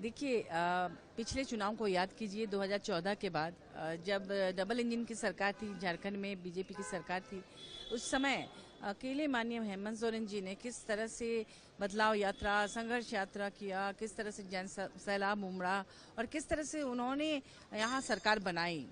देखिए पिछले चुनाव को याद कीजिए 2014 के बाद जब डबल इंजन की सरकार थी झारखंड में बीजेपी की सरकार थी। उस समय अकेले माननीय हेमंत सोरेन जी ने किस तरह से बदलाव यात्रा संघर्ष यात्रा किया, किस तरह से जन सैलाब उमड़ा और किस तरह से उन्होंने यहाँ सरकार बनाई।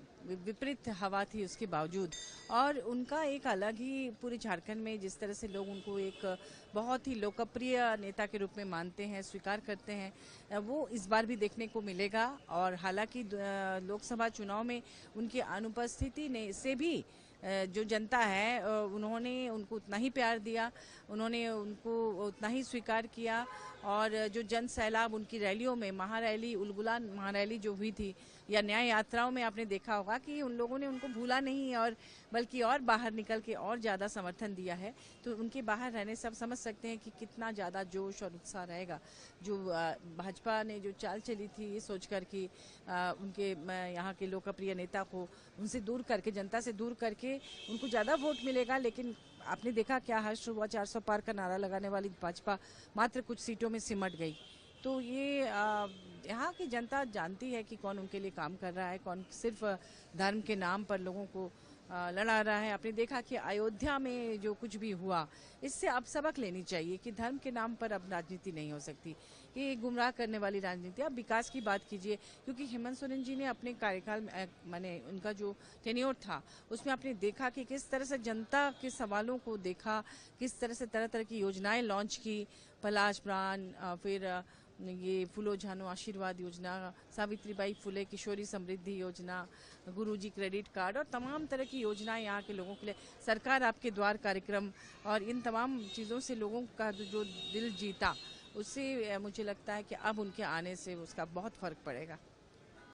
विपरीत हवा थी उसके बावजूद, और उनका एक अलग ही पूरे झारखंड में जिस तरह से लोग उनको एक बहुत ही लोकप्रिय नेता के रूप में मानते हैं, स्वीकार करते हैं, वो इस बार भी देखने को मिलेगा। और हालांकि लोकसभा चुनाव में उनकी अनुपस्थिति ने से भी जो जनता है उन्होंने उनको उतना ही प्यार दिया, उन्होंने उनको उतना ही स्वीकार किया। और जो जन सैलाब उनकी रैलियों में, महारैली, उलगुलान महारैली जो हुई थी या न्याय यात्राओं में आपने देखा होगा कि उन लोगों ने उनको भूला नहीं और बल्कि और बाहर निकल के और ज़्यादा समर्थन दिया है। तो उनके बाहर रहने से आप समझ सकते हैं कि कितना ज़्यादा जोश और उत्साह रहेगा। जो भाजपा ने जो चाल चली थी ये सोचकर कि उनके यहाँ के लोकप्रिय नेता को उनसे दूर करके, जनता से दूर करके उनको ज़्यादा वोट मिलेगा, लेकिन आपने देखा क्या हर्ष हुआ, 400 पार का नारा लगाने वाली भाजपा मात्र कुछ सीटों में सिमट गई। तो ये यहाँ की जनता जानती है कि कौन उनके लिए काम कर रहा है, कौन सिर्फ धर्म के नाम पर लोगों को लड़ा रहा है। आपने देखा कि अयोध्या में जो कुछ भी हुआ, इससे अब सबक लेनी चाहिए कि धर्म के नाम पर अब राजनीति नहीं हो सकती, ये गुमराह करने वाली राजनीति। अब विकास की बात कीजिए, क्योंकि हेमंत सोरेन जी ने अपने कार्यकाल में माने उनका जो टेन्योर था उसमें आपने देखा कि किस तरह से जनता के सवालों को देखा, किस तरह से तरह तरह की योजनाएं लॉन्च की, पलाश प्राण, फिर ये फूलो झानो आशीर्वाद योजना, सावित्रीबाई फुले किशोरी समृद्धि योजना, गुरुजी क्रेडिट कार्ड और तमाम तरह की योजनाएं यहाँ के लोगों के लिए, सरकार आपके द्वार कार्यक्रम, और इन तमाम चीज़ों से लोगों का जो दिल जीता, उससे मुझे लगता है कि अब उनके आने से उसका बहुत फर्क पड़ेगा।